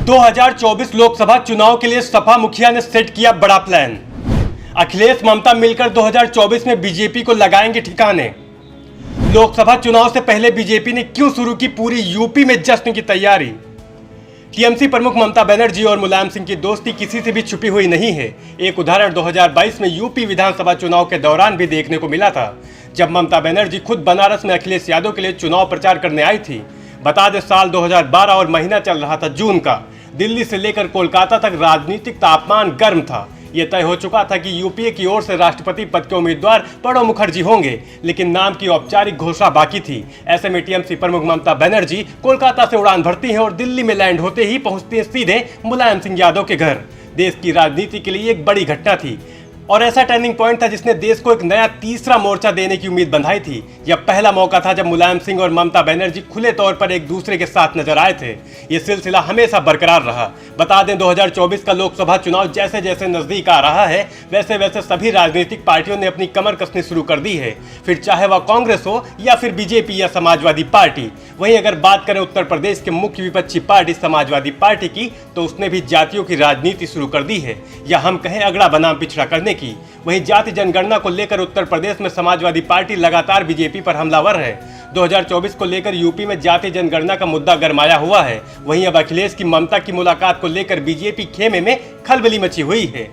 2024 लोकसभा चुनाव के लिए सपा मुखिया ने सेट किया बड़ा प्लान। अखिलेश ममता मिलकर 2024 में बीजेपी को लगाएंगे ठिकाने। लोकसभा चुनाव से पहले बीजेपी ने क्यों शुरू की पूरी यूपी में जश्न की तैयारी। टीएमसी प्रमुख ममता बनर्जी और मुलायम सिंह की दोस्ती किसी से भी छुपी हुई नहीं है। एक उदाहरण 2022 में यूपी विधानसभा चुनाव के दौरान भी देखने को मिला था, जब ममता बनर्जी खुद बनारस में अखिलेश यादव के लिए चुनाव प्रचार करने आई थी। बता दें, साल 2012 और महीना चल रहा था जून का। दिल्ली से लेकर कोलकाता तक राजनीतिक तापमान गर्म था। यह तय हो चुका था कि यूपीए की ओर से राष्ट्रपति पद के उम्मीदवार प्रणब मुखर्जी होंगे, लेकिन नाम की औपचारिक घोषणा बाकी थी। ऐसे में टीएमसी प्रमुख ममता बनर्जी कोलकाता से उड़ान भरती हैं और दिल्ली में लैंड होते ही पहुंचती हैं सीधे मुलायम सिंह यादव के घर। देश की राजनीति के लिए एक बड़ी घटना थी और ऐसा टर्निंग पॉइंट था जिसने देश को एक नया तीसरा मोर्चा देने की उम्मीद बंधाई थी। यह पहला मौका था जब मुलायम सिंह और ममता बनर्जी खुले तौर पर एक दूसरे के साथ नजर आए थे। यह सिलसिला हमेशा बरकरार रहा। बता दें, 2024 का लोकसभा चुनाव जैसे जैसे नजदीक आ रहा है, वैसे वैसे सभी राजनीतिक पार्टियों ने अपनी कमर कसनी शुरू कर दी है, फिर चाहे वह कांग्रेस हो या फिर बीजेपी या समाजवादी पार्टी। वहीं अगर बात करें उत्तर प्रदेश के मुख्य विपक्षी पार्टी समाजवादी पार्टी की, तो उसने भी जातियों की राजनीति शुरू कर दी है, या हम कहें अगड़ा बनाम पिछड़ा करने की। वहीं जाति जनगणना को लेकर उत्तर प्रदेश में समाजवादी पार्टी लगातार बीजेपी पर हमलावर है। 2024 को लेकर यूपी में जाति जनगणना का मुद्दा गरमाया हुआ है। वहीं अब अखिलेश की ममता की मुलाकात को लेकर बीजेपी खेमे में खलबली मची हुई है।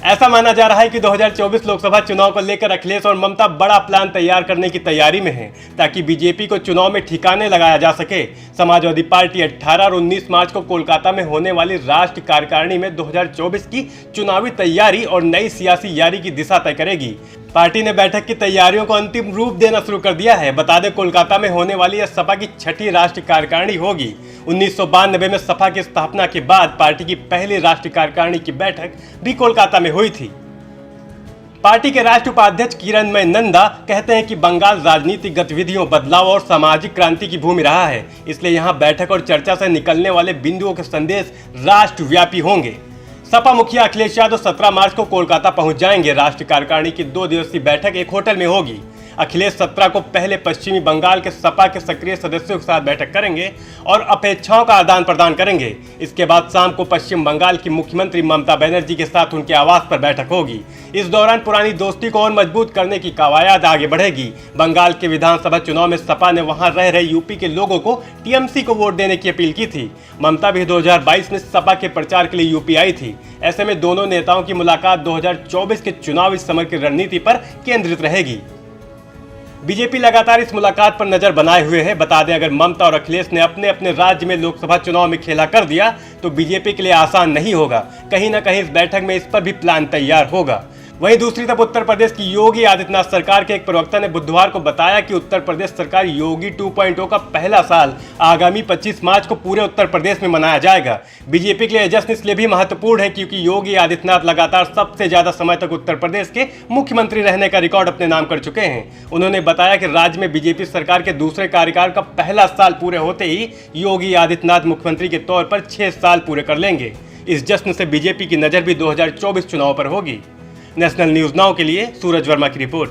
ऐसा माना जा रहा है कि 2024 लोकसभा चुनाव को लेकर अखिलेश और ममता बड़ा प्लान तैयार करने की तैयारी में हैं, ताकि बीजेपी को चुनाव में ठिकाने लगाया जा सके। समाजवादी पार्टी 18 और 19 मार्च को कोलकाता में होने वाली राष्ट्रीय कार्यकारिणी में 2024 की चुनावी तैयारी और नई सियासी यारी की दिशा तय करेगी। पार्टी ने बैठक की तैयारियों को अंतिम रूप देना शुरू कर दिया है। बता दें, कोलकाता में होने वाली यह सपा की छठी राष्ट्रीय कार्यकारिणी होगी। 1992 में सपा की स्थापना के बाद पार्टी की पहली राष्ट्रीय कार्यकारिणी की बैठक भी कोलकाता में हुई थी। पार्टी के राष्ट्रीय उपाध्यक्ष किरणमय नंदा कहते हैं कि बंगाल राजनीतिक गतिविधियों, बदलाव और सामाजिक क्रांति की भूमि रहा है, इसलिए यहाँ बैठक और चर्चा से निकलने वाले बिंदुओं के संदेश राष्ट्रव्यापी होंगे। सपा मुखिया अखिलेश यादव 17 मार्च को कोलकाता पहुंच जाएंगे। राष्ट्रीय कार्यकारिणी की 2 दिवसीय बैठक एक होटल में होगी। अखिलेश 17 को पहले पश्चिमी बंगाल के सपा के सक्रिय सदस्यों के साथ बैठक करेंगे और अपेक्षाओं का आदान प्रदान करेंगे। इसके बाद शाम को पश्चिम बंगाल की मुख्यमंत्री ममता बनर्जी के साथ उनके आवास पर बैठक होगी। इस दौरान पुरानी दोस्ती को और मजबूत करने की कवायद आगे बढ़ेगी। बंगाल के विधानसभा चुनाव में सपा ने वहां रह रहे यूपी के लोगों को टीएमसी को वोट देने की अपील की थी। ममता भी 2022 में सपा के प्रचार के लिए यूपी आई थी। ऐसे में दोनों नेताओं की मुलाकात 2024 के चुनावी समय की रणनीति पर केंद्रित रहेगी। बीजेपी लगातार इस मुलाकात पर नजर बनाए हुए है। बता दें, अगर ममता और अखिलेश ने अपने अपने राज्य में लोकसभा चुनाव में खेला कर दिया तो बीजेपी के लिए आसान नहीं होगा। कहीं ना कहीं इस बैठक में इस पर भी प्लान तैयार होगा। वहीं दूसरी तरफ उत्तर प्रदेश की योगी आदित्यनाथ सरकार के एक प्रवक्ता ने बुधवार को बताया कि उत्तर प्रदेश सरकार योगी 2.0 का पहला साल आगामी 25 मार्च को पूरे उत्तर प्रदेश में मनाया जाएगा। बीजेपी के लिए जश्न इसलिए भी महत्वपूर्ण है क्योंकि योगी आदित्यनाथ लगातार सबसे ज्यादा समय तक उत्तर प्रदेश के मुख्यमंत्री रहने का रिकॉर्ड अपने नाम कर चुके हैं। उन्होंने बताया कि राज्य में बीजेपी सरकार के दूसरे कार्यकाल का पहला साल पूरे होते ही योगी आदित्यनाथ मुख्यमंत्री के तौर पर 6 साल पूरे कर लेंगे। इस जश्न से बीजेपी की नजर भी 2024 चुनाव पर होगी। नेशनल न्यूज नाउ के लिए सूरज वर्मा की रिपोर्ट।